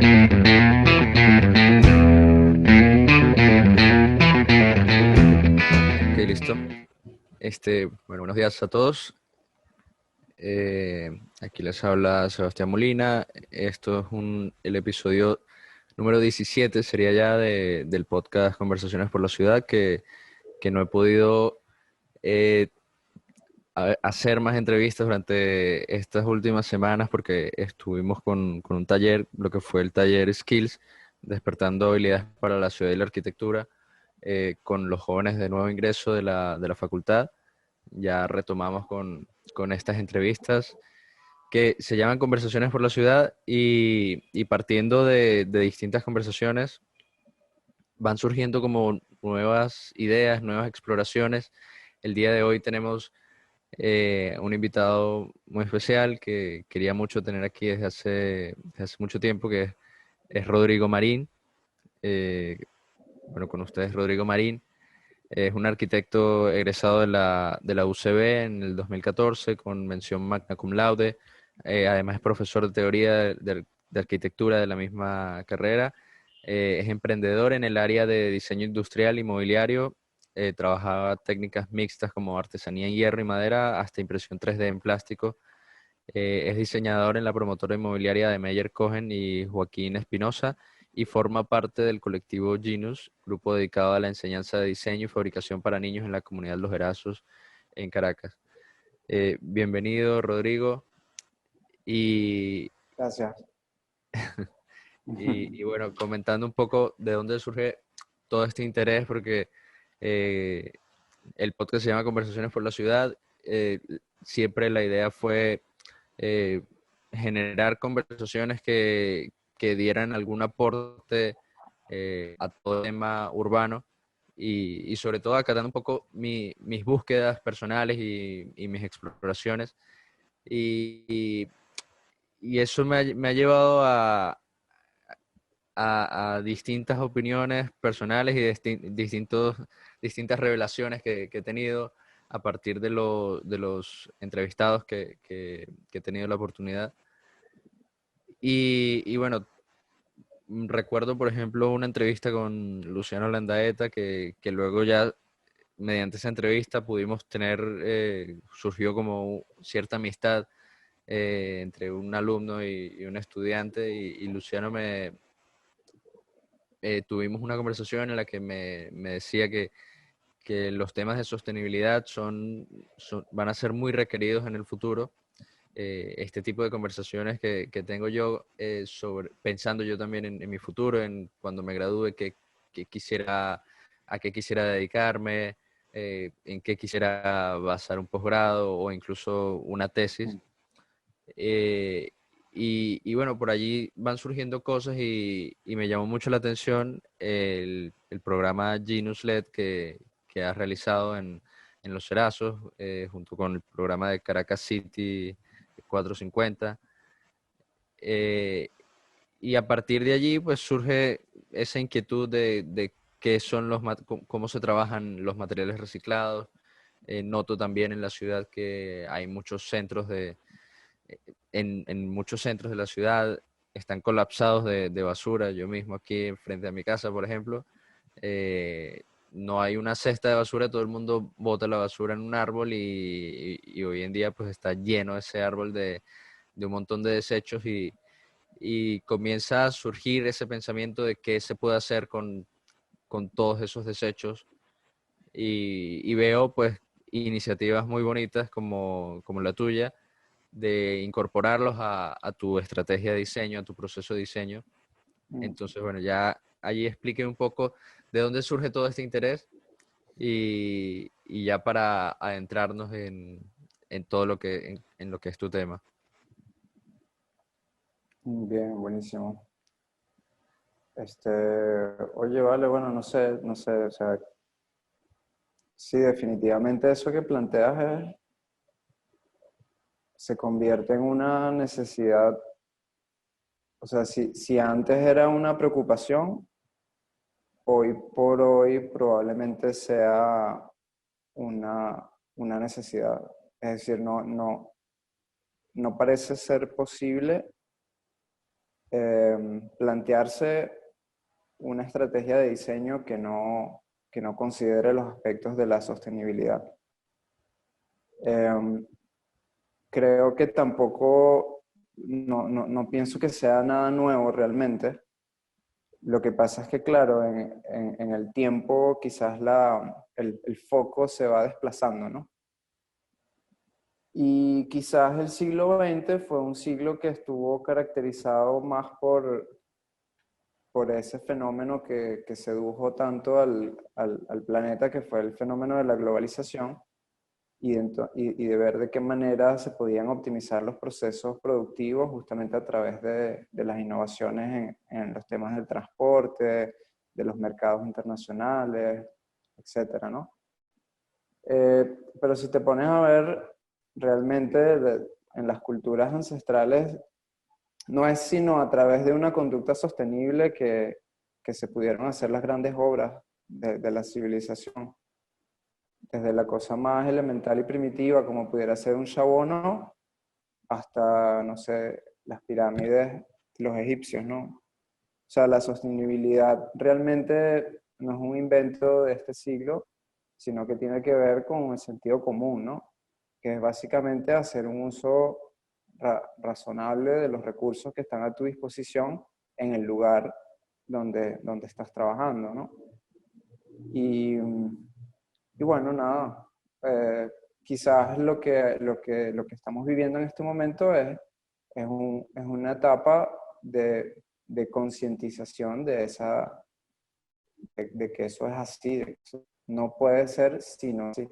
Ok, listo. Bueno, buenos días a todos. Aquí les habla Sebastián Molina. Esto es el episodio número 17, sería ya del podcast Conversaciones por la Ciudad, que no he podido eh, hacer más entrevistas durante estas últimas semanas porque estuvimos con un taller, lo que fue el taller Skills, despertando habilidades para la ciudad y la arquitectura, con los jóvenes de nuevo ingreso de la facultad. Ya retomamos con estas entrevistas que se llaman Conversaciones por la Ciudad y partiendo de distintas conversaciones van surgiendo como nuevas ideas, nuevas exploraciones. El día de hoy tenemos un invitado muy especial que quería mucho tener aquí desde hace mucho tiempo, que es Rodrigo Marín. Eh, bueno, con ustedes Rodrigo Marín. Es un arquitecto egresado de la UCB en el 2014 con mención magna cum laude. Además es profesor de teoría de arquitectura de la misma carrera. Es emprendedor en el área de diseño industrial y mobiliario. Trabajaba técnicas mixtas como artesanía en hierro y madera hasta impresión 3D en plástico. Es diseñador en la promotora inmobiliaria de Meyer Cohen y Joaquín Espinosa y forma parte del colectivo Genus, grupo dedicado a la enseñanza de diseño y fabricación para niños en la comunidad Los Erazos en Caracas. Bienvenido, Rodrigo. Y, Gracias. y bueno, comentando un poco de dónde surge todo este interés, porque eh, el podcast se llama Conversaciones por la Ciudad. Siempre la idea fue eh, generar conversaciones que dieran algún aporte a todo el tema urbano y sobre todo acatando un poco mis búsquedas personales y mis exploraciones. Y, y eso me ha llevado a distintas opiniones personales y distintas revelaciones que he tenido a partir de los entrevistados que he tenido la oportunidad. Y bueno, recuerdo, por ejemplo, una entrevista con Luciano Landaeta que luego ya mediante esa entrevista pudimos tener, surgió como cierta amistad entre un alumno y un estudiante y Luciano tuvimos una conversación en la que me decía que los temas de sostenibilidad van a ser muy requeridos en el futuro. Este tipo de conversaciones que tengo yo pensando yo también en mi futuro, en cuando me gradúe, a qué quisiera dedicarme, en qué quisiera basar un posgrado o incluso una tesis. Eh, y bueno, por allí van surgiendo cosas y me llamó mucho la atención el programa Genus LED que has realizado en Los Cerazos, junto con el programa de Caracas City 450. Eh, y a partir de allí, pues surge esa inquietud de qué son cómo se trabajan los materiales reciclados. Noto también en la ciudad que hay muchos centros en muchos centros de la ciudad están colapsados de basura. Yo mismo aquí frente a mi casa, por ejemplo, eh, no hay una cesta de basura, todo el mundo bota la basura en un árbol y hoy en día pues está lleno ese árbol de un montón de desechos y comienza a surgir ese pensamiento de qué se puede hacer con todos esos desechos y veo pues iniciativas muy bonitas como la tuya de incorporarlos a tu estrategia de diseño, a tu proceso de diseño. Mm, Entonces, bueno, ya allí expliqué un poco de dónde surge todo este interés y ya para adentrarnos en todo en lo que es tu tema. Bien, buenísimo. Este, oye, vale, bueno, no sé, o sea, sí, definitivamente eso que planteas se convierte en una necesidad. O sea, si antes era una preocupación, hoy por hoy probablemente sea una necesidad. Es decir, no parece ser posible plantearse una estrategia de diseño que no considere los aspectos de la sostenibilidad. Creo que tampoco, no pienso que sea nada nuevo realmente. Lo que pasa es que, claro, en el tiempo quizás el foco se va desplazando, ¿no? Y quizás el siglo XX fue un siglo que estuvo caracterizado más por ese fenómeno que sedujo tanto al planeta, que fue el fenómeno de la globalización, y de ver de qué manera se podían optimizar los procesos productivos justamente a través de las innovaciones en los temas del transporte, de los mercados internacionales, etcétera, ¿no? Pero si te pones a ver, realmente en las culturas ancestrales no es sino a través de una conducta sostenible que se pudieron hacer las grandes obras de la civilización. Desde la cosa más elemental y primitiva, como pudiera ser un chabono, hasta, no sé, las pirámides, los egipcios, ¿no? O sea, la sostenibilidad realmente no es un invento de este siglo, sino que tiene que ver con el sentido común, ¿no? Que es básicamente hacer un uso razonable de los recursos que están a tu disposición en el lugar donde estás trabajando, ¿no? Y, y bueno, nada, quizás lo que estamos viviendo en este momento es una etapa de concientización de que eso es así, de que eso no puede ser sino así.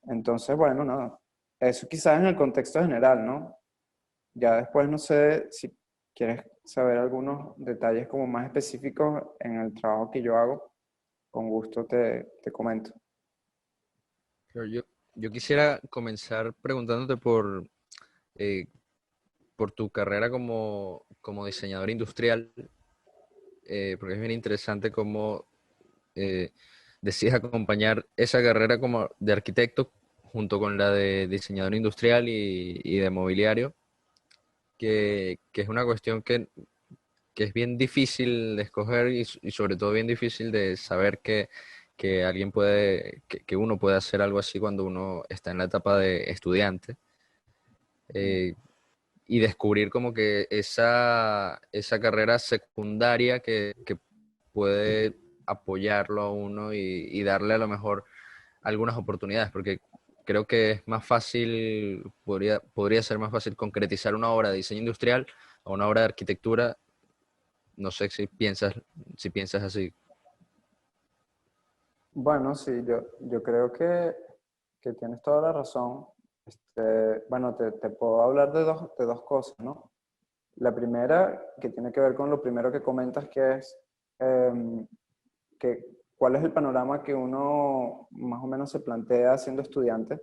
Entonces, bueno, nada, eso quizás en el contexto general, ¿no? Ya después no sé si quieres saber algunos detalles como más específicos en el trabajo que yo hago, con gusto te comento. Pero yo quisiera comenzar preguntándote eh, por tu carrera como diseñador industrial, porque es bien interesante cómo eh, decides acompañar esa carrera como de arquitecto junto con la de diseñador industrial y de mobiliario, que es una cuestión que es bien difícil de escoger y sobre todo bien difícil de saber que alguien puede, que uno puede hacer algo así cuando uno está en la etapa de estudiante. eh, y descubrir como que esa carrera secundaria que puede apoyarlo a uno y darle a lo mejor algunas oportunidades, porque creo que es más fácil, podría ser más fácil concretizar una obra de diseño industrial a una obra de arquitectura. No sé si piensas así. Bueno, sí, yo creo que tienes toda la razón. Bueno, te puedo hablar de dos cosas, ¿no? La primera, que tiene que ver con lo primero que comentas, que es em, que, cuál es el panorama que uno más o menos se plantea siendo estudiante.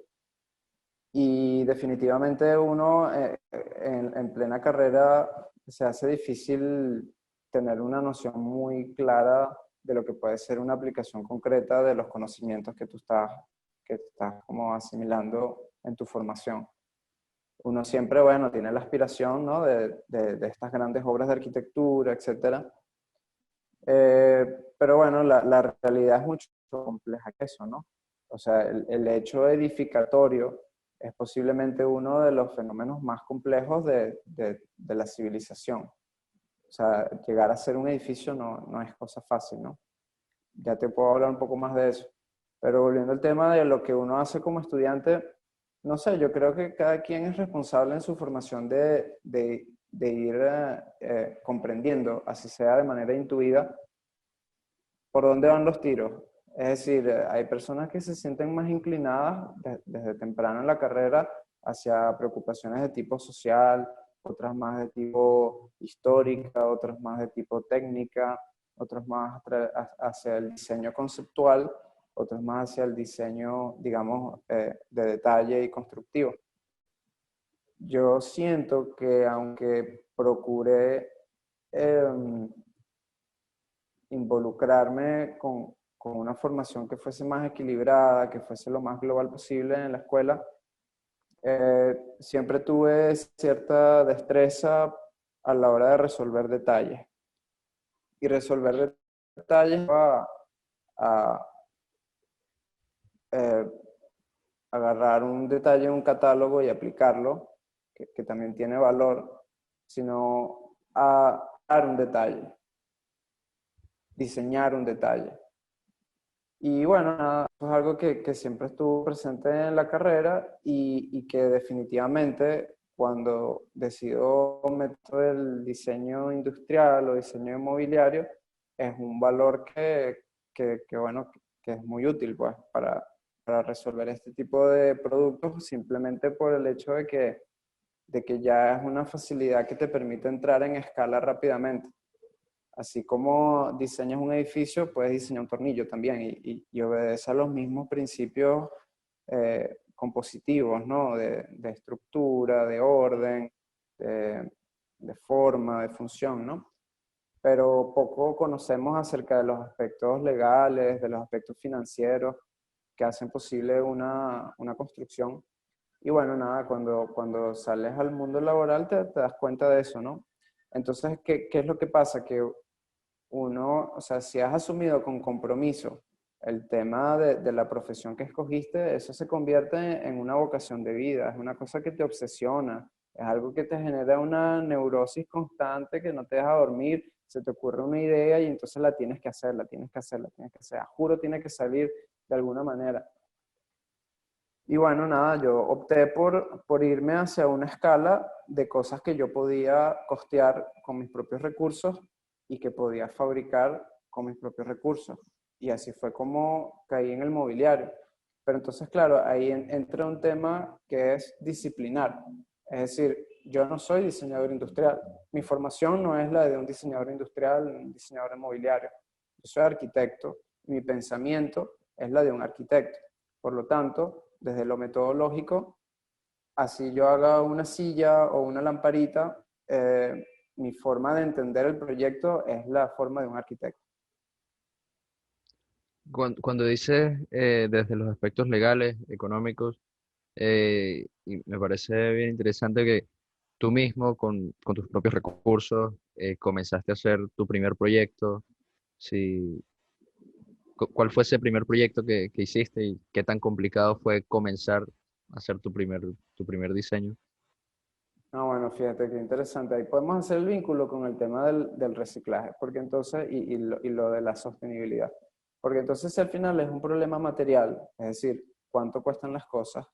Y definitivamente uno en plena carrera se hace difícil tener una noción muy clara de lo que puede ser una aplicación concreta de los conocimientos que estás como asimilando en tu formación. Uno siempre, bueno, tiene la aspiración, ¿no? de estas grandes obras de arquitectura, etcétera. Pero bueno, la realidad es mucho más compleja que eso, ¿no? O sea, el hecho edificatorio es posiblemente uno de los fenómenos más complejos de la civilización. O sea, llegar a ser un edificio no es cosa fácil, ¿no? Ya te puedo hablar un poco más de eso. Pero volviendo al tema de lo que uno hace como estudiante, no sé, yo creo que cada quien es responsable en su formación de ir comprendiendo, así sea de manera intuida, por dónde van los tiros. Es decir, hay personas que se sienten más inclinadas desde temprano en la carrera hacia preocupaciones de tipo social, otras más de tipo histórica, otras más de tipo técnica, otras más hacia el diseño conceptual, otras más hacia el diseño, digamos, de detalle y constructivo. Yo siento que aunque procuré eh, involucrarme con una formación que fuese más equilibrada, que fuese lo más global posible en la escuela, siempre tuve cierta destreza a la hora de resolver detalles. Y resolver detalles va a eh, agarrar un detalle en un catálogo y aplicarlo, que también tiene valor, sino a dar un detalle, diseñar un detalle. Y bueno, nada, eso es algo que siempre estuvo presente en la carrera y que definitivamente cuando decido meter el diseño industrial o diseño inmobiliario, es un valor bueno, que es muy útil pues, para resolver este tipo de productos simplemente por el hecho de que ya es una facilidad que te permite entrar en escala rápidamente. Así como diseñas un edificio, puedes diseñar un tornillo también y obedece a los mismos principios compositivos, ¿no? De estructura, de orden, de forma, de función, ¿no? Pero poco conocemos acerca de los aspectos legales, de los aspectos financieros que hacen posible una construcción. Y bueno, nada, cuando sales al mundo laboral te das cuenta de eso, ¿no? Entonces, ¿qué es lo que pasa? Que uno, o sea, si has asumido con compromiso el tema de la profesión que escogiste, eso se convierte en una vocación de vida, es una cosa que te obsesiona, es algo que te genera una neurosis constante que no te deja dormir, se te ocurre una idea y entonces la tienes que hacer, la tienes que hacer, la tienes que hacer, juro tiene que salir de alguna manera. Y bueno, nada, yo opté por irme hacia una escala de cosas que yo podía costear con mis propios recursos y que podía fabricar con mis propios recursos. Y así fue como caí en el mobiliario. Pero entonces, claro, ahí entra un tema que es disciplinar. Es decir, yo no soy diseñador industrial. Mi formación no es la de un diseñador industrial, un diseñador inmobiliario. Yo soy arquitecto. Mi pensamiento es la de un arquitecto. Por lo tanto, desde lo metodológico, así yo haga una silla o una lamparita, mi forma de entender el proyecto es la forma de un arquitecto. Cuando dices desde los aspectos legales, económicos, y me parece bien interesante que tú mismo, con tus propios recursos, comenzaste a hacer tu primer proyecto. Si, ¿Cuál fue ese primer proyecto que hiciste y qué tan complicado fue comenzar a hacer tu primer diseño? Ah, bueno, fíjate qué interesante. Ahí podemos hacer el vínculo con el tema del reciclaje, porque entonces, y lo de la sostenibilidad. Porque entonces si al final es un problema material, es decir, cuánto cuestan las cosas,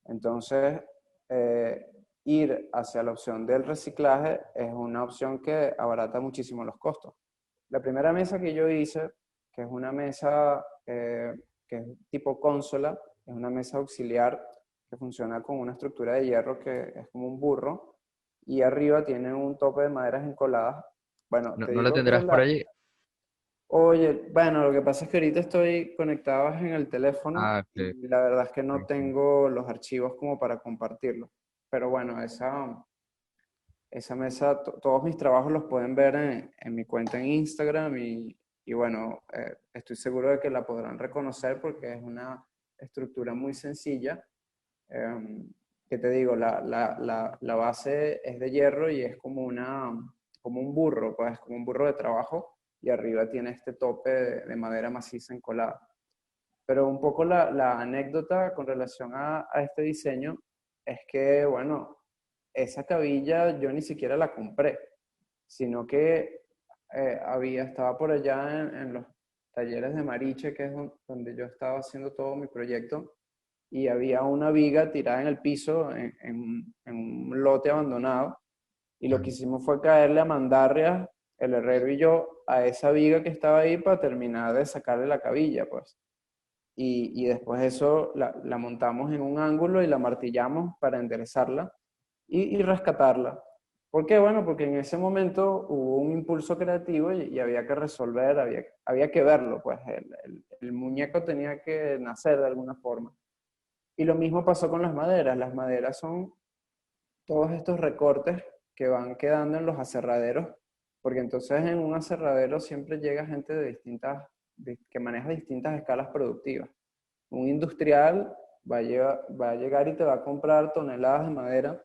entonces eh, ir hacia la opción del reciclaje es una opción que abarata muchísimo los costos. La primera mesa que yo hice, que es una mesa que es tipo consola, es una mesa auxiliar que funciona con una estructura de hierro que es como un burro y arriba tiene un tope de maderas encoladas. Bueno, ¿No, te no la digo que tendrás por la... allí? Oye, bueno, lo que pasa es que ahorita estoy conectado en el teléfono Ah, y la verdad es que no ok. tengo los archivos como para compartirlos. Pero bueno, esa mesa, todos mis trabajos los pueden ver en mi cuenta en Instagram y bueno, estoy seguro de que la podrán reconocer porque es una estructura muy sencilla. Eh, que te digo, la base es de hierro y es como un burro, pues como un burro de trabajo y arriba tiene este tope de madera maciza encolada. Pero un poco la anécdota con relación a este diseño es que, bueno, esa cabilla yo ni siquiera la compré, sino que estaba por allá en los talleres de Mariche, que es donde yo estaba haciendo todo mi proyecto, y había una viga tirada en el piso en un lote abandonado, y lo que hicimos fue caerle a mandarrias, el herrero y yo, a esa viga que estaba ahí para terminar de sacarle la cabilla, pues. Y después eso la montamos en un ángulo y la martillamos para enderezarla y rescatarla. ¿Por qué? Bueno, porque en ese momento hubo un impulso creativo y había que resolver, había que verlo, pues el muñeco tenía que nacer de alguna forma. Y lo mismo pasó con las maderas. Las maderas son todos estos recortes que van quedando en los aserraderos, porque entonces en un aserradero siempre llega gente que maneja distintas escalas productivas. Un industrial va a llegar y te va a comprar toneladas de madera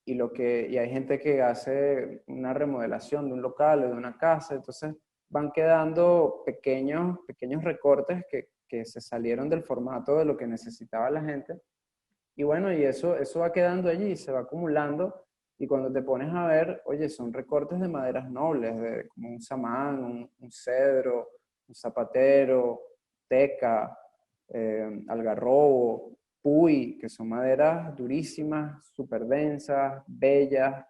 y hay gente que hace una remodelación de un local o de una casa, entonces van quedando pequeños recortes que se salieron del formato de lo que necesitaba la gente. Y bueno, y eso va quedando allí, se va acumulando. Y cuando te pones a ver, oye, son recortes de maderas nobles, como un samán, un cedro, un zapatero, teca, algarrobo, puy, que son maderas durísimas, súper densas, bellas.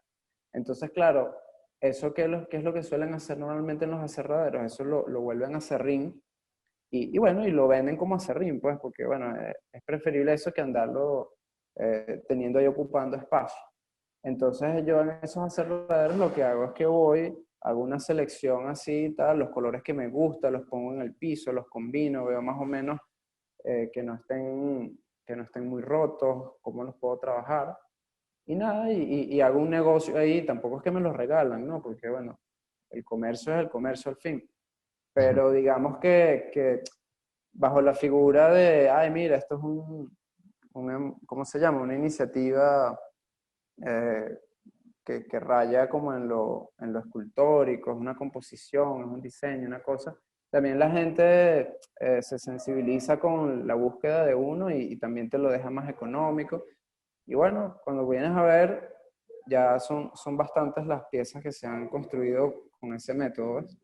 Entonces, claro, eso qué es lo que suelen hacer normalmente en los aserraderos, eso lo vuelven a serrín y bueno, y lo venden como aserrín, pues, porque bueno, es preferible eso que andarlo teniendo ahí ocupando espacio. Entonces yo en esos aserraderos lo que hago es que voy, hago una selección así, tal, los colores que me gustan, los pongo en el piso, los combino, veo más o menos que no estén muy rotos, cómo los puedo trabajar. Y nada, y hago un negocio ahí, tampoco es que me los regalan, ¿no? Porque bueno, el comercio es el comercio al fin. Pero digamos que bajo la figura de, ay, mira, esto es ¿cómo se llama? Una iniciativa eh, que raya como en lo escultórico, es una composición, es un diseño, una cosa. También la gente se sensibiliza con la búsqueda de uno y también te lo deja más económico. Y bueno, cuando vienes a ver, ya son bastantes las piezas que se han construido con ese método, ¿ves?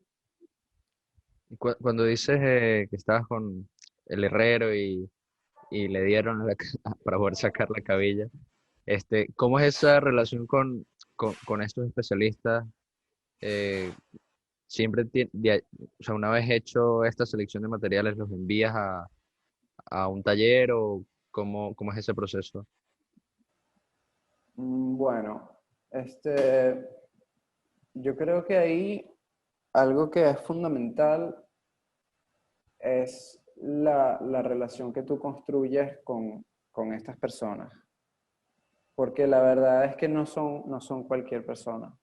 Y cuando dices que estabas con el herrero y le dieron para poder sacar la cabilla, ¿cómo es esa relación con estos especialistas? Eh, siempre, o sea, una vez hecho esta selección de materiales, ¿los envías a un taller o cómo es ese proceso? Bueno, este, yo creo que ahí algo que es fundamental es la relación que tú construyes con estas personas, porque la verdad es que no son cualquier persona.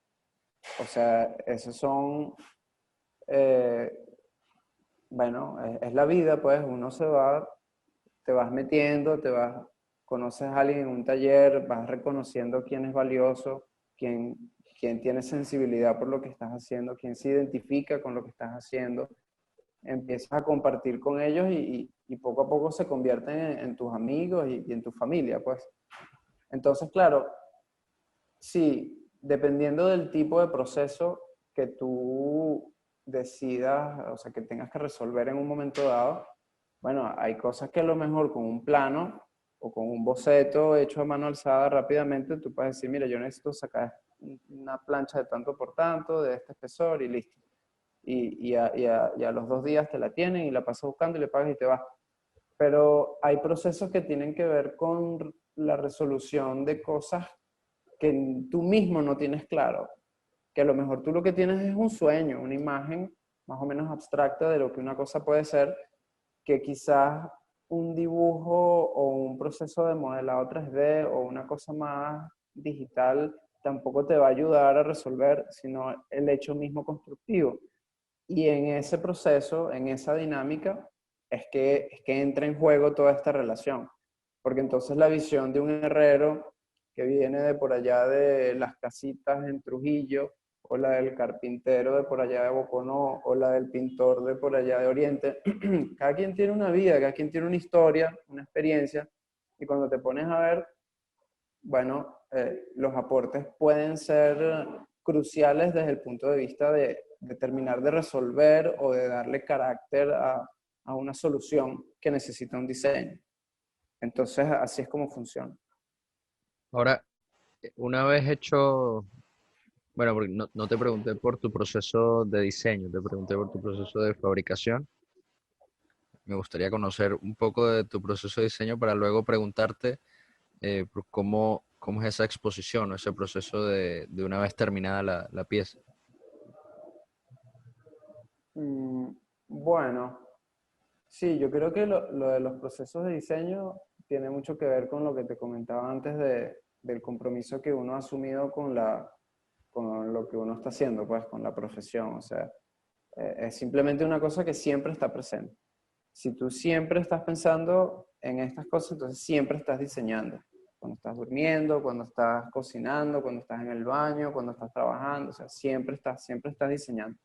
O sea, esos son, eh, bueno, es la vida, pues uno se va, te vas metiendo, conoces a alguien en un taller, vas reconociendo quién es valioso, quién, quién tiene sensibilidad por lo que estás haciendo, quién se identifica con lo que estás haciendo, empiezas a compartir con ellos y poco a poco se convierten en tus amigos y en tu familia, pues. Entonces, claro, sí, dependiendo del tipo de proceso que tú decidas, o sea, que tengas que resolver en un momento dado, bueno, hay cosas que a lo mejor con un plano o con un boceto hecho a mano alzada rápidamente, tú puedes decir, mira, yo necesito sacar una plancha de tanto por tanto, de este espesor y listo. Y a los 2 días te la tienen y la pasas buscando y le pagas y te vas. Pero hay procesos que tienen que ver con la resolución de cosas que tú mismo no tienes claro, que a lo mejor tú lo que tienes es un sueño, una imagen más o menos abstracta de lo que una cosa puede ser, que quizás un dibujo o un proceso de modelado 3D o una cosa más digital tampoco te va a ayudar a resolver, sino el hecho mismo constructivo. Y en ese proceso, en esa dinámica, es que entra en juego toda esta relación. Porque entonces la visión de un herrero que viene de por allá de las casitas en Trujillo, o la del carpintero de por allá de Boconó, o la del pintor de por allá de Oriente, cada quien tiene una vida, cada quien tiene una historia, una experiencia, y cuando te pones a ver, bueno, los aportes pueden ser cruciales desde el punto de vista de terminar de resolver o de darle carácter a una solución que necesita un diseño. Entonces, así es como funciona. Ahora, una vez hecho, bueno, porque no te pregunté por tu proceso de diseño, te pregunté por tu proceso de fabricación. Me gustaría conocer un poco de tu proceso de diseño para luego preguntarte por cómo es esa exposición o ese proceso de una vez terminada la pieza. Mm, bueno, sí, yo creo que lo de los procesos de diseño tiene mucho que ver con lo que te comentaba antes del compromiso que uno ha asumido con lo que uno está haciendo, pues, con la profesión. O sea, es simplemente una cosa que siempre está presente. Si tú siempre estás pensando en estas cosas, entonces siempre estás diseñando. cuando estás durmiendo, cuando estás cocinando, cuando estás en el baño, cuando estás trabajando, o sea, siempre estás diseñando.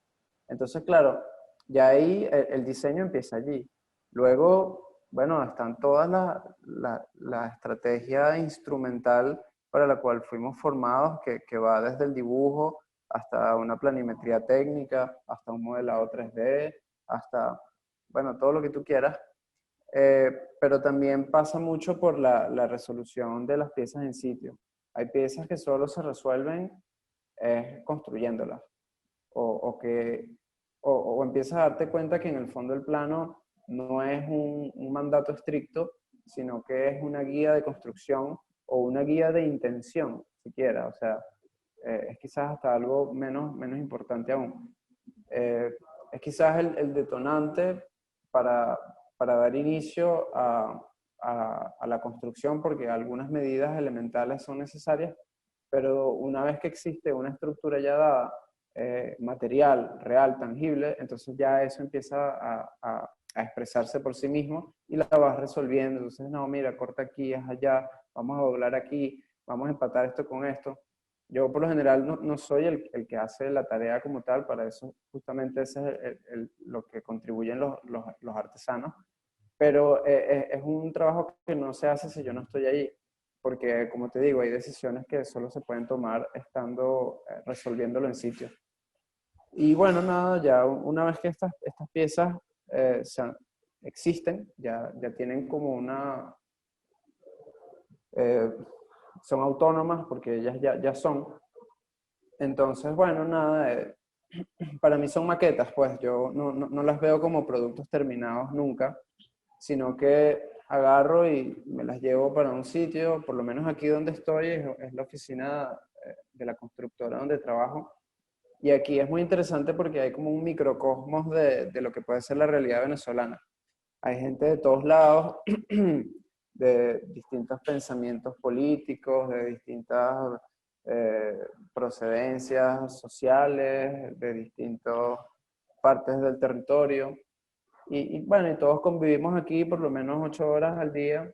Entonces, claro, ya ahí el diseño empieza allí. Luego, bueno, están todas la estrategia instrumental para la cual fuimos formados, que va desde el dibujo hasta una planimetría técnica, hasta un modelado 3D, hasta, bueno, todo lo que tú quieras. Pero también pasa mucho por la resolución de las piezas en sitio. Hay piezas que solo se resuelven construyéndolas o que o empiezas a darte cuenta que en el fondo el plano no es un mandato estricto, sino que es una guía de construcción o una guía de intención, siquiera. O sea, es quizás hasta algo menos importante aún. Es quizás el detonante para, para dar inicio a la construcción, porque algunas medidas elementales son necesarias, pero una vez que existe una estructura ya dada, material, real, tangible, entonces ya eso empieza a expresarse por sí mismo y la vas resolviendo. Entonces, no, mira, corta aquí, es allá, vamos a doblar aquí, vamos a empatar esto con esto. Yo por lo general no soy el que hace la tarea como tal, para eso justamente ese es lo que contribuyen los artesanos, pero es un trabajo que no se hace si yo no estoy allí, porque como te digo, hay decisiones que solo se pueden tomar estando resolviéndolo en sitio. Y bueno, nada, ya una vez que estas piezas existen, ya tienen como eh, son autónomas porque ellas ya son. Entonces, bueno, nada, para mí son maquetas, pues yo no las veo como productos terminados nunca, sino que agarro y me las llevo para un sitio, por lo menos aquí donde estoy, es la oficina de la constructora donde trabajo. Y aquí es muy interesante porque hay como un microcosmos de lo que puede ser la realidad venezolana. Hay gente de todos lados, de distintos pensamientos políticos, de distintas eh, procedencias sociales, de distintas partes del territorio. Bueno, y todos convivimos aquí por lo menos 8 horas al día.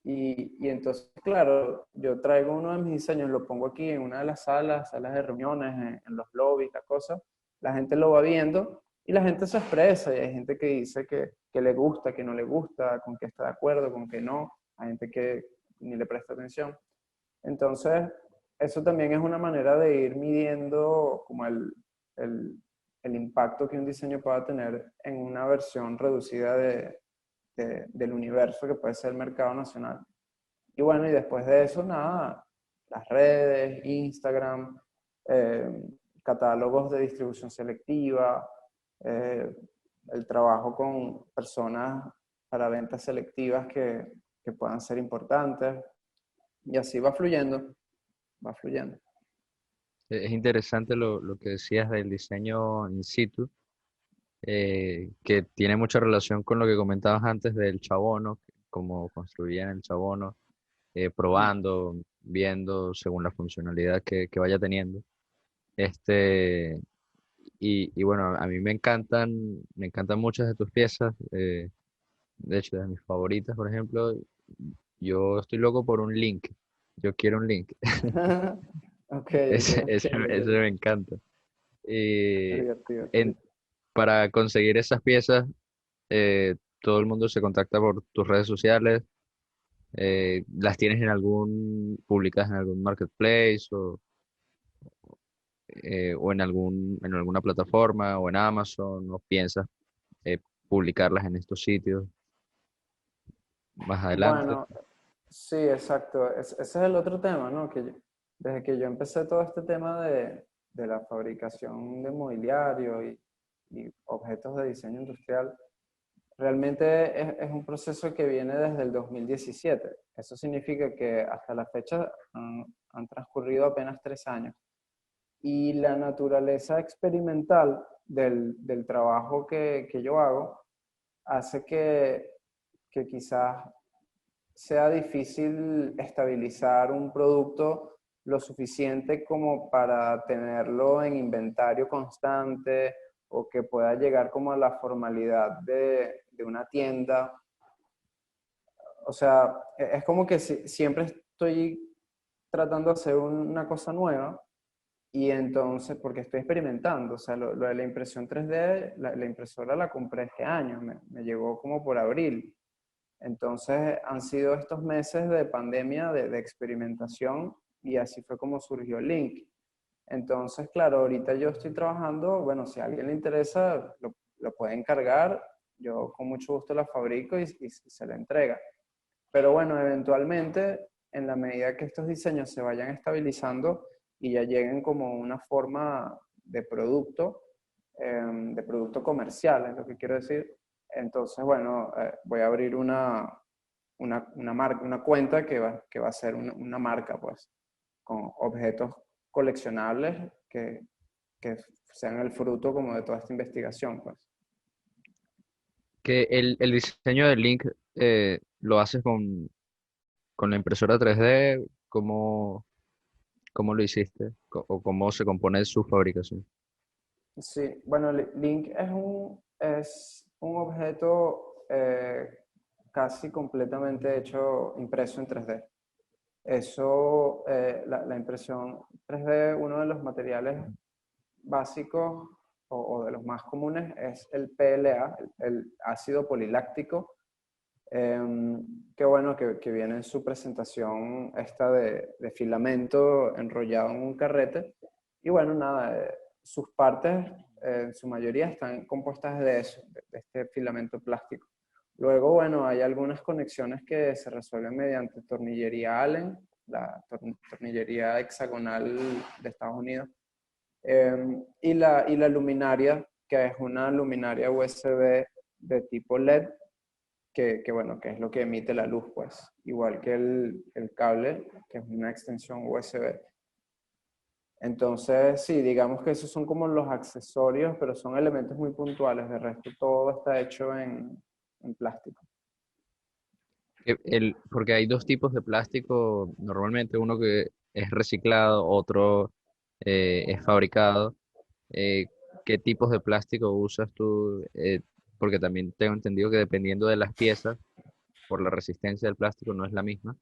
Y entonces, claro, yo traigo uno de mis diseños, lo pongo aquí en una de las salas de reuniones, en los lobbies, las cosas. La gente lo va viendo y la gente se expresa. Y hay gente que dice que le gusta, que no le gusta, con que está de acuerdo, con que no. Hay gente que ni le presta atención. Entonces, eso también es una manera de ir midiendo como el, el impacto que un diseño pueda tener en una versión reducida del universo que puede ser el mercado nacional. Y bueno, y después de eso, nada, las redes, Instagram, eh, catálogos de distribución selectiva, eh, el trabajo con personas para ventas selectivas que puedan ser importantes. Y así va fluyendo, va fluyendo. Es interesante lo que decías del diseño in situ, que tiene mucha relación con lo que comentabas antes del chabono, cómo construían el chabono, probando, viendo según la funcionalidad que vaya teniendo. Este, y bueno, a mí me encantan muchas de tus piezas, de hecho, de mis favoritas, por ejemplo, yo estoy loco por un link, yo quiero un link, Ok, ok. ese me encanta. Es Y divertido. en, para conseguir esas piezas, todo el mundo se contacta por tus redes sociales. ¿Las tienes publicadas en algún marketplace o en alguna plataforma o en Amazon? ¿O piensas eh, publicarlas en estos sitios más adelante? Bueno, sí, exacto. Ese es el otro tema, ¿no? Desde que yo empecé todo este tema de la fabricación de mobiliario y objetos de diseño industrial, realmente es un proceso que viene desde el 2017. Eso significa que hasta la fecha han transcurrido apenas 3 años. Y la naturaleza experimental del trabajo que yo hago hace que quizás sea difícil estabilizar un producto lo suficiente como para tenerlo en inventario constante o que pueda llegar como a la formalidad de una tienda. O sea, es como que siempre estoy tratando de hacer una cosa nueva y entonces, porque estoy experimentando, o sea, lo de la impresión 3D, la impresora la compré este año, me llegó como por abril. Entonces han sido estos meses de pandemia, de experimentación, y así fue como surgió Link. Entonces, claro, ahorita yo estoy trabajando, bueno, si a alguien le interesa, lo puede encargar, yo con mucho gusto la fabrico y se la entrega. Pero bueno, eventualmente, en la medida que estos diseños se vayan estabilizando y ya lleguen como una forma de producto comercial, es lo que quiero decir, entonces, bueno, voy a abrir una marca, una cuenta que va a ser una marca, pues, con objetos coleccionables que sean el fruto como de toda esta investigación, pues. Que el diseño del link lo haces con la impresora 3D, ¿cómo lo hiciste? ¿O cómo se compone su fabricación? Sí, bueno, Link es un objeto casi completamente hecho, impreso en 3D. Eso, la impresión 3D, uno de los materiales básicos o de los más comunes es el PLA, el ácido poliláctico, que bueno, que viene en su presentación esta de filamento enrollado en un carrete. Y bueno, nada, sus partes en su mayoría están compuestas de eso, de este filamento plástico. Luego, bueno, hay algunas conexiones que se resuelven mediante tornillería Allen, la tornillería hexagonal de Estados Unidos, y la luminaria, que es una luminaria USB de tipo LED, bueno, que es lo que emite la luz, pues, igual que el cable, que es una extensión USB. Entonces, sí, digamos que esos son como los accesorios, pero son elementos muy puntuales. De resto, todo está hecho en plástico. Porque hay dos tipos de plástico, normalmente uno que es reciclado, otro es fabricado. Eh, ¿Qué tipos de plástico usas tú? Porque también tengo entendido que dependiendo de las piezas, por la resistencia del plástico no es la misma.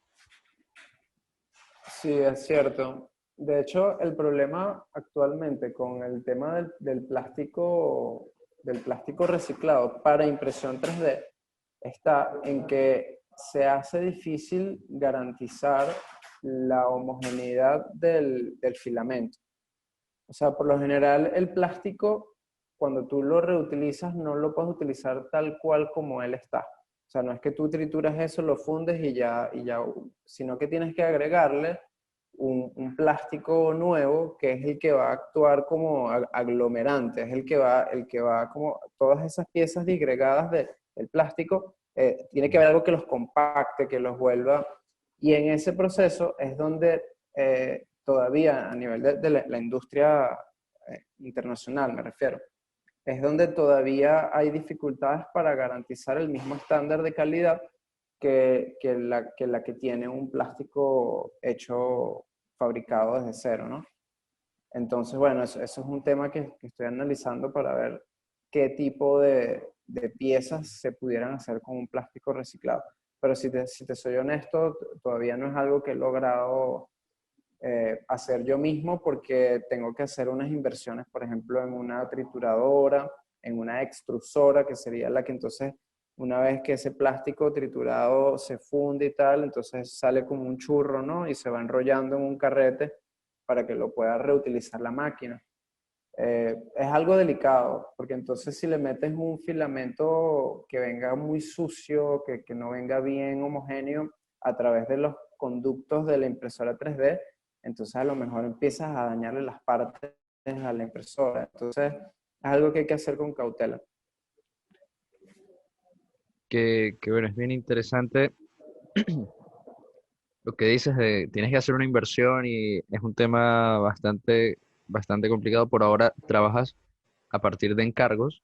Sí, es cierto. De hecho, el problema actualmente con el tema del plástico reciclado para impresión 3D está en que se hace difícil garantizar la homogeneidad del filamento. O sea, por lo general el plástico, cuando tú lo reutilizas, no lo puedes utilizar tal cual como él está. O sea, no es que tú trituras eso, lo fundes y ya, sino que tienes que agregarle un plástico nuevo que es el que va a actuar como aglomerante, es el que va como todas esas piezas disgregadas del plástico, tiene que haber algo que los compacte, que los vuelva, y en ese proceso es donde todavía a nivel de la industria internacional, me refiero, es donde todavía hay dificultades para garantizar el mismo estándar de calidad que la que tiene un plástico hecho, fabricado desde cero, ¿no? Entonces, bueno, eso es un tema que estoy analizando para ver qué tipo de piezas se pudieran hacer con un plástico reciclado. Pero si te soy honesto, todavía no es algo que he logrado hacer yo mismo porque tengo que hacer unas inversiones, por ejemplo, en una trituradora, en una extrusora, que sería la que entonces, una vez que ese plástico triturado se funde y tal, entonces sale como un churro, ¿no? Y se va enrollando en un carrete para que lo pueda reutilizar la máquina. Es algo delicado, porque entonces si le metes un filamento que venga muy sucio, que no venga bien homogéneo a través de los conductos de la impresora 3D, entonces a lo mejor empiezas a dañarle las partes a la impresora. Entonces es algo que hay que hacer con cautela. Que bueno, es bien interesante lo que dices de tienes que hacer una inversión y es un tema bastante complicado. Por ahora trabajas a partir de encargos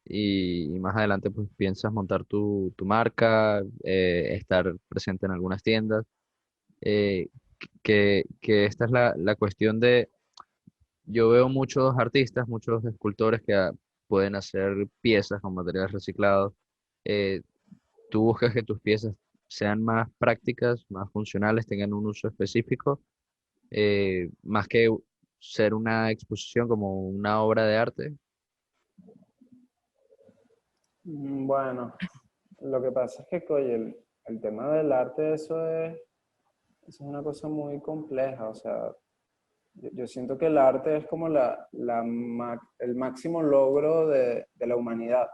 y más adelante pues piensas montar tu marca, estar presente en algunas tiendas. eh, que esta es la cuestión de, yo veo muchos artistas, muchos escultores que pueden hacer piezas con materiales reciclados. eh, Tú buscas que tus piezas sean más prácticas, más funcionales, tengan un uso específico, más que ser una exposición como una obra de arte. Bueno, lo que pasa es que, oye, el tema del arte, eso es una cosa muy compleja. O sea, yo siento que el arte es como el máximo logro de la humanidad.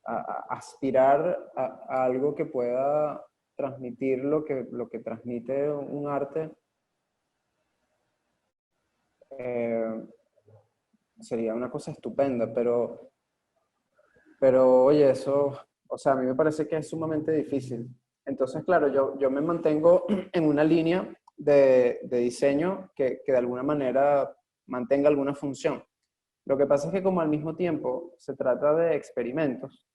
Aspirar a algo que pueda transmitir lo que transmite un arte, eh, sería una cosa estupenda, pero oye, eso, o sea, a mí me parece que es sumamente difícil. Entonces, claro, yo me mantengo en una línea de diseño que de alguna manera mantenga alguna función. Lo que pasa es que como al mismo tiempo se trata de experimentos,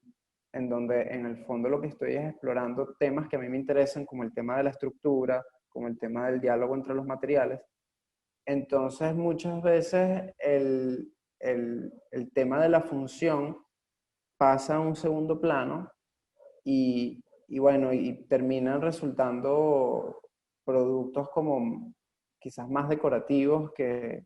en donde en el fondo lo que estoy es explorando temas que a mí me interesan, como el tema de la estructura, como el tema del diálogo entre los materiales. Entonces, muchas veces el tema de la función pasa a un segundo plano y bueno, y terminan resultando productos como quizás más decorativos que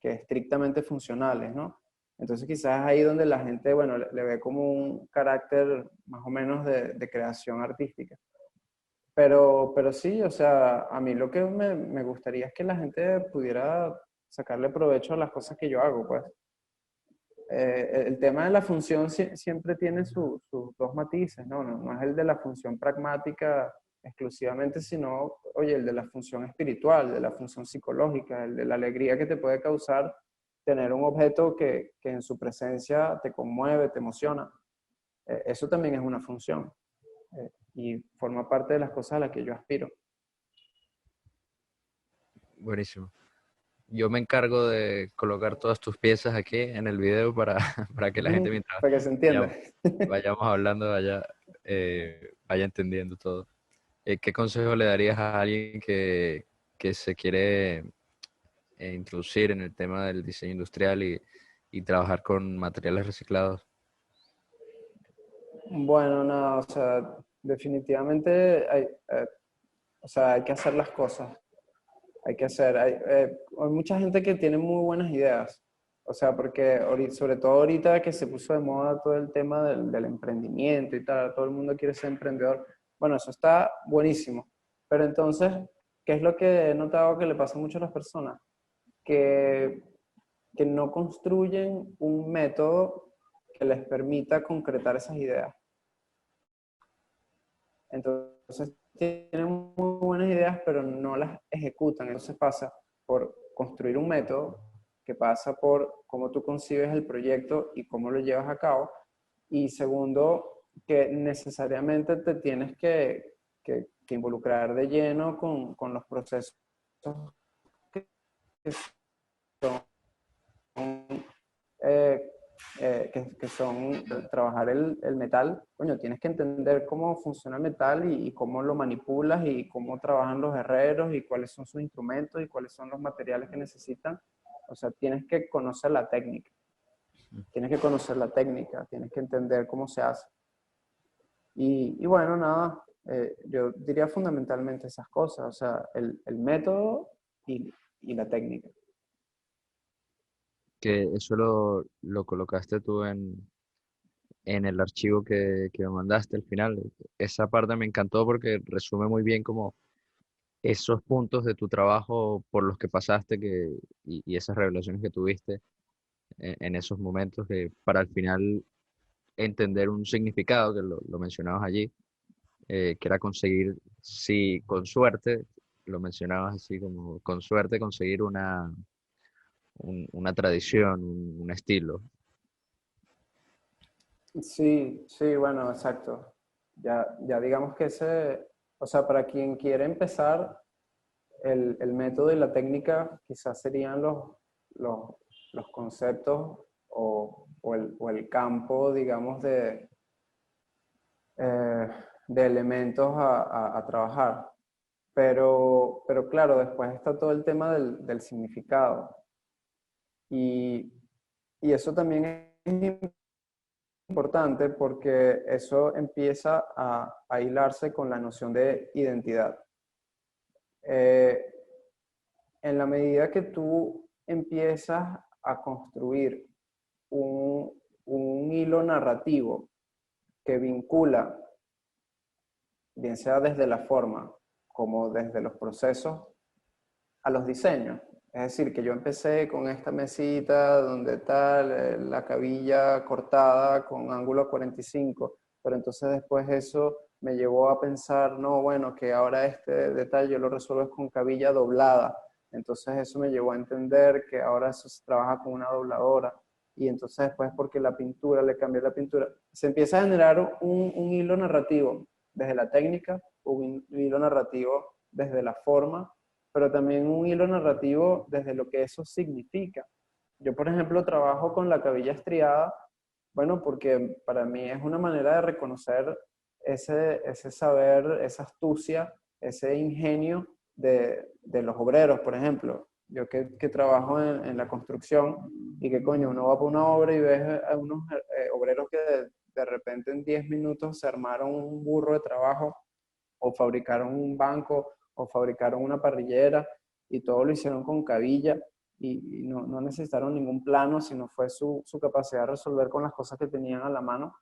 estrictamente funcionales, ¿no? Entonces quizás es ahí donde la gente, bueno, le ve como un carácter más o menos de creación artística. Pero sí, o sea, a mí lo que me gustaría es que la gente pudiera sacarle provecho a las cosas que yo hago, pues. El tema de la función siempre tiene sus dos matices, ¿no? No es el de la función pragmática exclusivamente, sino, oye, el de la función espiritual, de la función psicológica, el de la alegría que te puede causar tener un objeto que en su presencia te conmueve, te emociona. Eso también es una función y forma parte de las cosas a las que yo aspiro. Buenísimo. Yo me encargo de colocar todas tus piezas aquí en el video para, para que la gente mientras Para que se entienda. vayamos, vayamos hablando vaya entendiendo todo. ¿Qué consejo le darías a alguien que se quiere introducir en el tema del diseño industrial y trabajar con materiales reciclados? Bueno, no, o sea, definitivamente o sea, hay que hacer las cosas. Hay que hacer. Hay mucha gente que tiene muy buenas ideas. O sea, porque sobre todo ahorita que se puso de moda todo el tema del emprendimiento y tal, todo el mundo quiere ser emprendedor. Bueno, eso está buenísimo. Pero entonces, ¿qué es lo que he notado que le pasa mucho a las personas? Que, que no construyen un método que les permita concretar esas ideas. Entonces tienen muy buenas ideas, pero no las ejecutan. Entonces pasa por construir un método que pasa por cómo tú concibes el proyecto y cómo lo llevas a cabo. Y segundo, que necesariamente te tienes que involucrar de lleno con los procesos que son eh, que son trabajar el metal. Coño, tienes que entender cómo funciona el metal y cómo lo manipulas y cómo trabajan los herreros y cuáles son sus instrumentos y cuáles son los materiales que necesitan. O sea, tienes que conocer la técnica. Tienes que conocer la técnica, tienes que entender cómo se hace. Y bueno, nada, yo diría fundamentalmente esas cosas, o sea, el método y la técnica. Que eso lo colocaste tú en el archivo que me mandaste al final. Esa parte me encantó porque resume muy bien como esos puntos de tu trabajo por los que pasaste y esas revelaciones que tuviste en esos momentos que para al final entender un significado, que lo mencionabas allí, que era conseguir, si con suerte, lo mencionabas así como con suerte conseguir una tradición, un estilo. Sí, sí, bueno, exacto. Ya digamos que o sea, para quien quiere empezar, el método y la técnica quizás serían los, los conceptos o el campo, digamos, eh, de elementos a trabajar. Pero claro, después está todo el tema del significado. Y, y eso también es importante porque eso empieza a hilarse con la noción de identidad. En la medida que tú empiezas a construir un hilo narrativo que vincula, bien sea desde la forma como desde los procesos, a los diseños. Es decir, que yo empecé con esta mesita donde tal, la cabilla cortada con ángulo 45, pero entonces después eso me llevó a pensar, no, bueno, que ahora este detalle yo lo resuelvo con cabilla doblada. Entonces eso me llevó a entender que ahora eso se trabaja con una dobladora. Y entonces después porque la pintura, le cambié la pintura. Se empieza a generar un hilo narrativo desde la técnica, un hilo narrativo desde la forma, pero también un hilo narrativo desde lo que eso significa. Yo, por ejemplo, trabajo con la cabilla estriada, bueno, porque para mí es una manera de reconocer ese saber, esa astucia, ese ingenio de los obreros, por ejemplo. Yo que trabajo en la construcción y que coño, uno va por una obra y ves a unos obreros que de repente en 10 minutos se armaron un burro de trabajo o fabricaron un banco o fabricaron una parrillera y todo lo hicieron con cabilla y no necesitaron ningún plano, sino fue su capacidad de resolver con las cosas que tenían a la mano.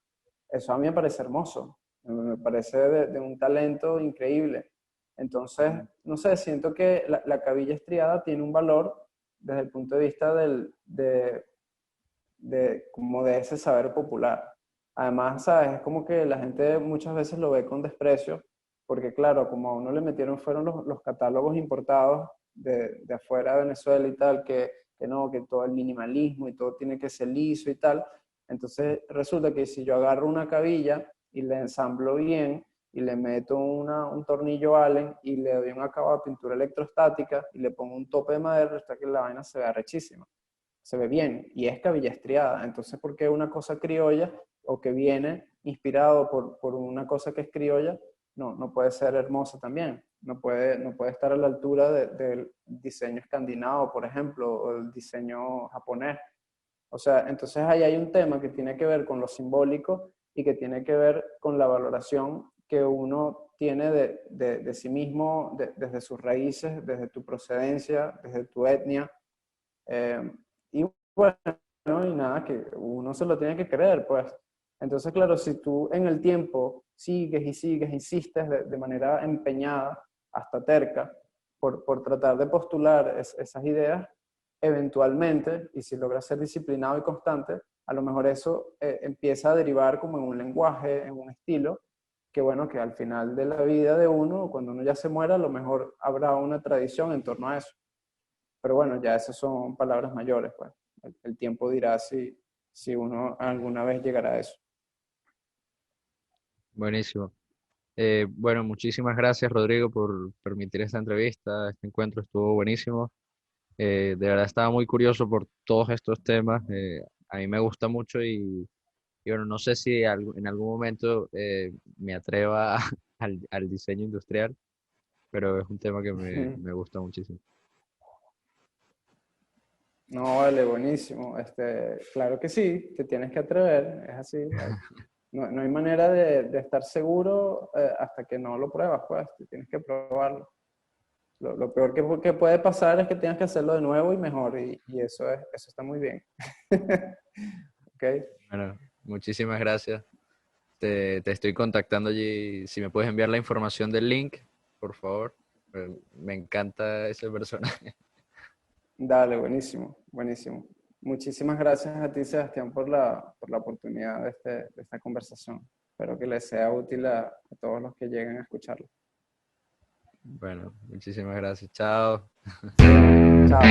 Eso a mí me parece hermoso, me parece de un talento increíble. Entonces, no sé, siento que la cabilla estriada tiene un valor desde el punto de vista como de ese saber popular. Además, ¿sabes? Es como que la gente muchas veces lo ve con desprecio, porque claro, como a uno le metieron fueron los catálogos importados de afuera de Venezuela y tal, que no, que todo el minimalismo y todo tiene que ser liso y tal. Entonces resulta que si yo agarro una cabilla y la ensamblo bien y le meto un tornillo Allen y le doy un acabado de pintura electrostática y le pongo un tope de madera, hasta que la vaina se ve rechísima, se ve bien y es cabilla estriada. Entonces, ¿por qué una cosa criolla o que viene inspirado por una cosa que es criolla no puede ser hermosa también? No puede estar a la altura del diseño escandinavo, por ejemplo, o el diseño japonés. O sea, entonces ahí hay un tema que tiene que ver con lo simbólico y que tiene que ver con la valoración que uno tiene de sí mismo, desde sus raíces, desde tu procedencia, desde tu etnia. Y bueno, y nada, que uno se lo tiene que creer, pues. Entonces, claro, si tú en el tiempo sigues y sigues, insistes de manera empeñada, hasta terca, por tratar de postular esas ideas, eventualmente, y si logras ser disciplinado y constante, a lo mejor eso empieza a derivar como en un lenguaje, en un estilo, que bueno, que al final de la vida de uno, cuando uno ya se muera, a lo mejor habrá una tradición en torno a eso. Pero bueno, ya esas son palabras mayores, pues. El tiempo dirá si uno alguna vez llegará a eso. Buenísimo. Bueno, muchísimas gracias, Rodrigo, por permitir esta entrevista. Este encuentro estuvo buenísimo. De verdad estaba muy curioso por todos estos temas. A mí me gusta mucho y bueno, no sé si en algún momento me atreva al diseño industrial, pero es un tema que me gusta muchísimo. No, vale, buenísimo. Claro que sí, te tienes que atrever, es así. No hay manera de estar seguro hasta que no lo pruebas, pues, tienes que probarlo. Lo peor que puede pasar es que tengas que hacerlo de nuevo y mejor, y eso está muy bien. ¿Ok? Bueno, muchísimas gracias. Te estoy contactando allí. Si me puedes enviar la información del link, por favor. Me encanta ese personaje. Dale, buenísimo, buenísimo. Muchísimas gracias a ti, Sebastián, por la oportunidad de esta conversación. Espero que les sea útil a todos los que lleguen a escucharlo. Bueno, muchísimas gracias. Chao. Chao.